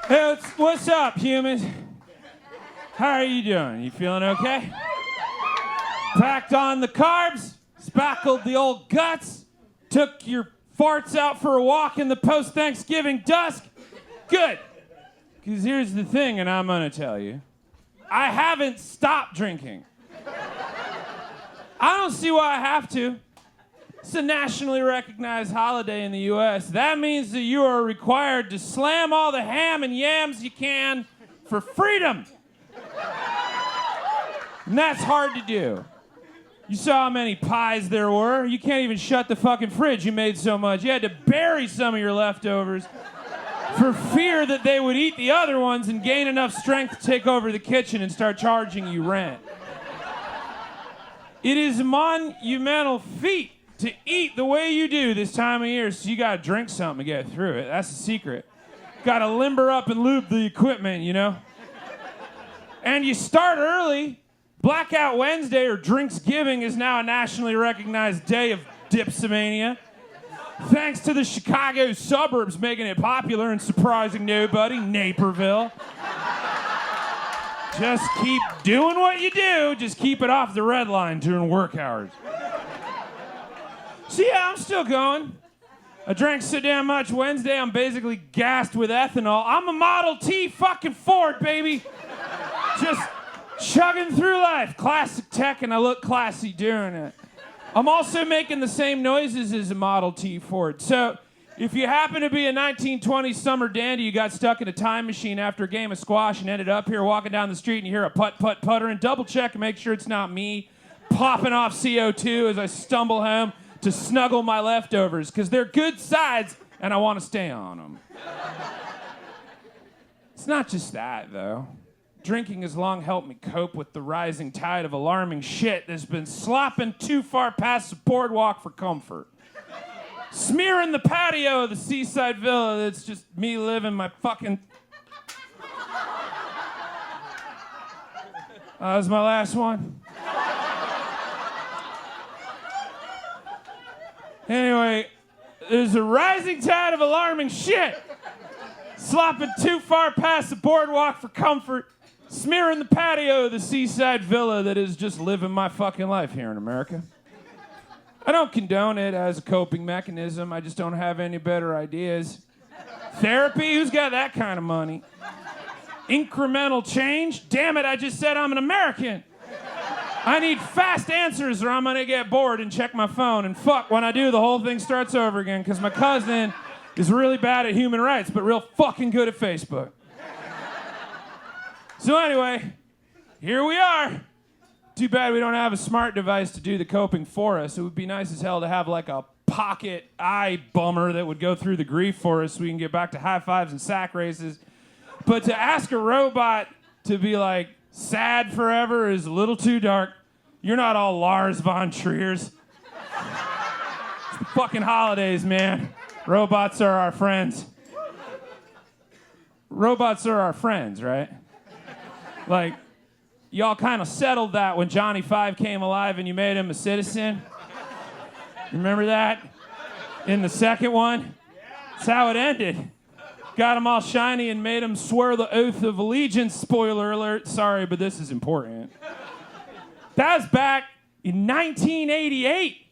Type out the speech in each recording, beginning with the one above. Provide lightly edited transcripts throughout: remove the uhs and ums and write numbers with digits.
Hey, what's up, humans? How are you doing? You feeling okay? Packed on the carbs, spackled the old guts, took your farts out for a walk in the post-Thanksgiving dusk? Good. Because here's the thing, and I'm going to tell you. I haven't stopped drinking. I don't see why I have to. It's a nationally recognized holiday in the U.S. That means that you are required to slam all the ham and yams you can for freedom. And that's hard to do. You saw how many pies there were. You can't even shut the fucking fridge. You made so much. You had to bury some of your leftovers for fear that they would eat the other ones and gain enough strength to take over the kitchen and start charging you rent. It is a monumental feat to eat the way you do this time of year, so you gotta drink something to get through it. That's the secret. Gotta limber up and lube the equipment, you know? And you start early. Blackout Wednesday, or Drinksgiving, is now a nationally recognized day of dipsomania. Thanks to the Chicago suburbs making it popular and surprising nobody, Naperville. Just keep doing what you do. Just keep it off the red line during work hours. So yeah, I'm still going. I drank so damn much Wednesday, I'm basically gassed with ethanol. I'm a Model T fucking Ford, baby. Just chugging through life. Classic tech, and I look classy doing it. I'm also making the same noises as a Model T Ford. So if you happen to be a 1920s summer dandy, you got stuck in a time machine after a game of squash and ended up here walking down the street and you hear a putt, and double check and make sure it's not me popping off CO2 as I stumble home to snuggle my leftovers, because they're good sides and I want to stay on them. It's not just that, though. Drinking has long helped me cope with the rising tide of alarming shit that's been slopping too far past the boardwalk for comfort. Smearing the patio of the seaside villa that's just me living my fucking... That was my last one. Anyway, there's a rising tide of alarming shit. Slopping too far past the boardwalk for comfort. Smearing the patio of the seaside villa that is just living my fucking life here in America. I don't condone it as a coping mechanism. I just don't have any better ideas. Therapy? Who's got that kind of money? Incremental change? Damn it, I just said I'm an American. I need fast answers or I'm gonna get bored and check my phone. And fuck, when I do, the whole thing starts over again, because my cousin is really bad at human rights, but real fucking good at Facebook. So anyway, here we are. Too bad we don't have a smart device to do the coping for us. It would be nice as hell to have like a pocket eye bummer that would go through the grief for us so we can get back to high fives and sack races. But to ask a robot to be like sad forever is a little too dark. You're not all Lars von Trier's. It's the fucking holidays, man. Robots are our friends. Robots are our friends, right? Like, y'all kind of settled that when Johnny Five came alive and you made him a citizen. Remember that? In the second one? That's how it ended. Got him all shiny and made him swear the oath of allegiance. Spoiler alert. Sorry, but this is important. That was back in 1988.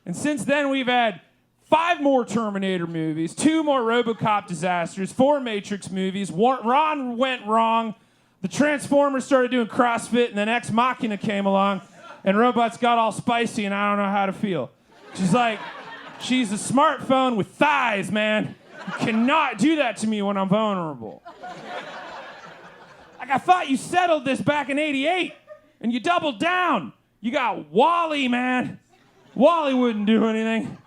And since then, we've had 5 more Terminator movies, 2 more RoboCop disasters, 4 Matrix movies. Ron went wrong. The Transformers started doing CrossFit, and then Ex Machina came along, and robots got all spicy, and I don't know how to feel. She's like, she's a smartphone with thighs, man. You cannot do that to me when I'm vulnerable. Like, I thought you settled this back in '88, and you doubled down. You got Wally, man. Wally wouldn't do anything.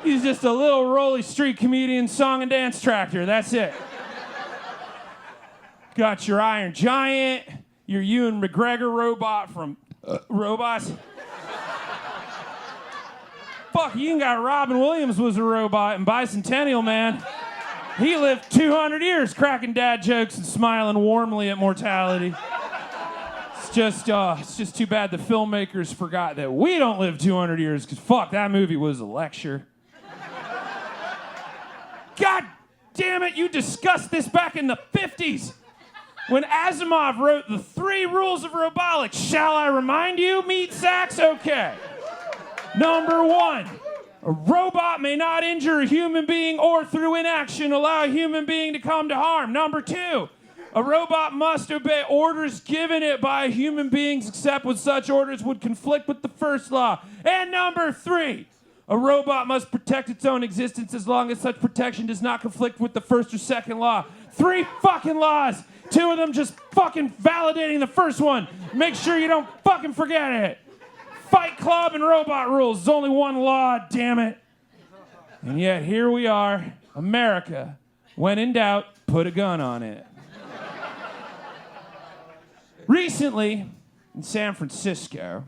He's just a little rolly street comedian, song and dance tractor. That's it. Got your Iron Giant, your Ewan McGregor robot from Robots. Fuck, you even got Robin Williams was a robot in Bicentennial Man. He lived 200 years cracking dad jokes and smiling warmly at mortality. It's just too bad the filmmakers forgot that we don't live 200 years, because fuck, that movie was a lecture. God damn it, you discussed this back in the 50s. When Asimov wrote the 3 rules of robotics. Shall I remind you, meat sacks? Okay. Number 1, a robot may not injure a human being or through inaction allow a human being to come to harm. Number 2, a robot must obey orders given it by human beings except when such orders would conflict with the first law. And number 3, a robot must protect its own existence as long as such protection does not conflict with the first or second law. 3 fucking laws. 2 of them just fucking validating the first one. Make sure you don't fucking forget it. Fight Club and robot rules. There's only one law, damn it. And yet here we are, America. When in doubt, put a gun on it. Recently, in San Francisco,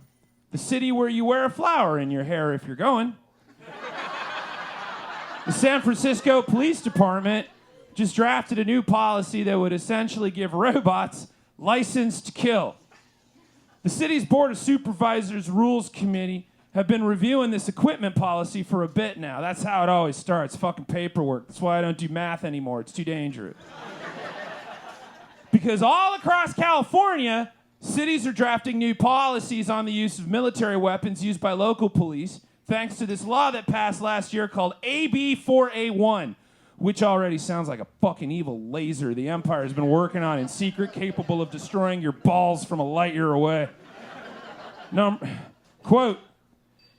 the city where you wear a flower in your hair if you're going, the San Francisco Police Department just drafted a new policy that would essentially give robots license to kill. The city's Board of Supervisors Rules Committee have been reviewing this equipment policy for a bit now. That's how it always starts, fucking paperwork. That's why I don't do math anymore. It's too dangerous. Because all across California, cities are drafting new policies on the use of military weapons used by local police, thanks to this law that passed last year called AB 4A1, which already sounds like a fucking evil laser the Empire has been working on in secret, capable of destroying your balls from a light year away. Quote,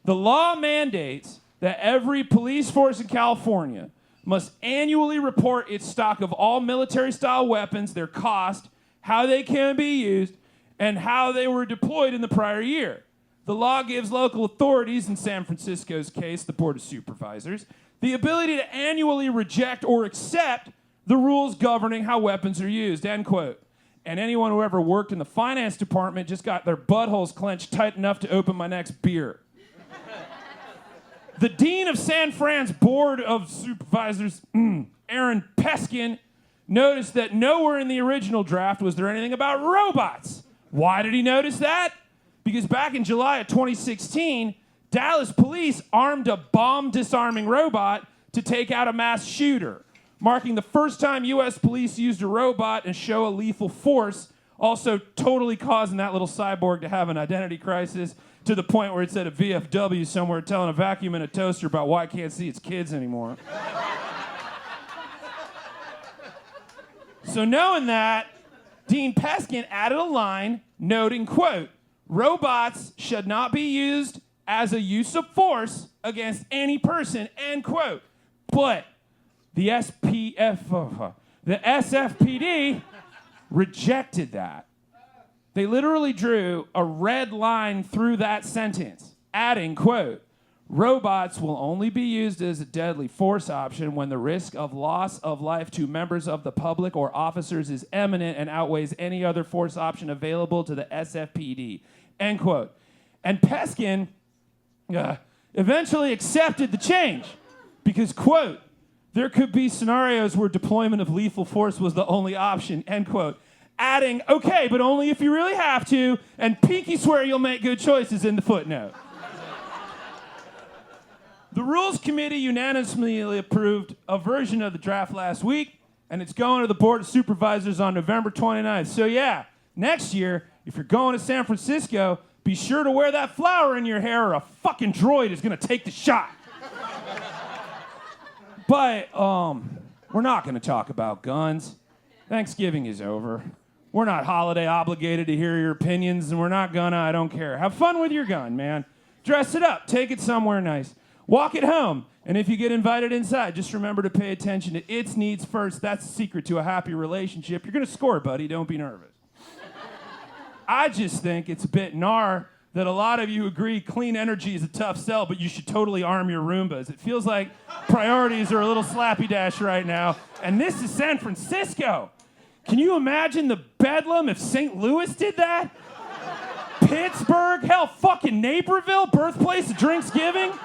the law mandates that every police force in California must annually report its stock of all military-style weapons, their cost, how they can be used, and how they were deployed in the prior year. The law gives local authorities, in San Francisco's case, the Board of Supervisors, the ability to annually reject or accept the rules governing how weapons are used, end quote. And anyone who ever worked in the finance department just got their buttholes clenched tight enough to open my next beer. The dean of San Fran's Board of Supervisors, Aaron Peskin, noticed that nowhere in the original draft was there anything about robots. Why did he notice that? Because back in July of 2016, Dallas police armed a bomb-disarming robot to take out a mass shooter, marking the first time U.S. police used a robot and show a lethal force, also totally causing that little cyborg to have an identity crisis to the point where it's at a VFW somewhere telling a vacuum and a toaster about why it can't see its kids anymore. So knowing that, Dean Peskin added a line noting, quote, robots should not be used as a use of force against any person, end quote. But the SFPD rejected that. They literally drew a red line through that sentence, adding, quote, robots will only be used as a deadly force option when the risk of loss of life to members of the public or officers is imminent and outweighs any other force option available to the SFPD, end quote. And Peskin eventually accepted the change because, quote, there could be scenarios where deployment of lethal force was the only option, end quote. Adding, okay, but only if you really have to, and pinky swear you'll make good choices in the footnote. The Rules Committee unanimously approved a version of the draft last week, and it's going to the Board of Supervisors on November 29th. So yeah, next year, if you're going to San Francisco, be sure to wear that flower in your hair or a fucking droid is going to take the shot. But we're not going to talk about guns. Thanksgiving is over. We're not holiday obligated to hear your opinions, and we're not gonna, I don't care. Have fun with your gun, man. Dress it up. Take it somewhere nice. Walk it home. And if you get invited inside, just remember to pay attention to its needs first. That's the secret to a happy relationship. You're going to score, buddy. Don't be nervous. I just think it's a bit gnar that a lot of you agree clean energy is a tough sell, but you should totally arm your Roombas. It feels like priorities are a little slappy dash right now. And this is San Francisco. Can you imagine the bedlam if St. Louis did that? Pittsburgh, hell, fucking Naperville, birthplace of Drinksgiving.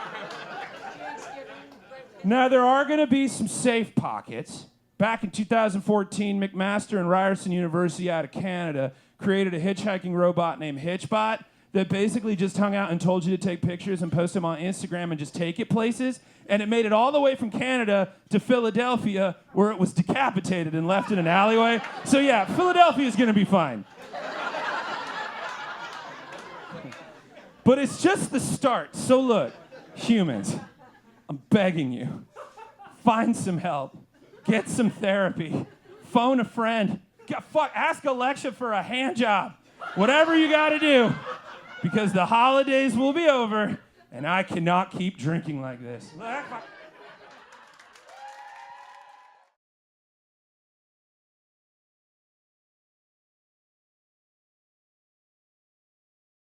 Now, there are going to be some safe pockets. Back in 2014, McMaster and Ryerson University out of Canada created a hitchhiking robot named HitchBot that basically just hung out and told you to take pictures and post them on Instagram and just take it places. And it made it all the way from Canada to Philadelphia, where it was decapitated and left in an alleyway. So yeah, Philadelphia is going to be fine. But it's just the start. So look, humans, I'm begging you, find some help, get some therapy, phone a friend, ask Alexa for a hand job, whatever you got to do, because the holidays will be over and I cannot keep drinking like this.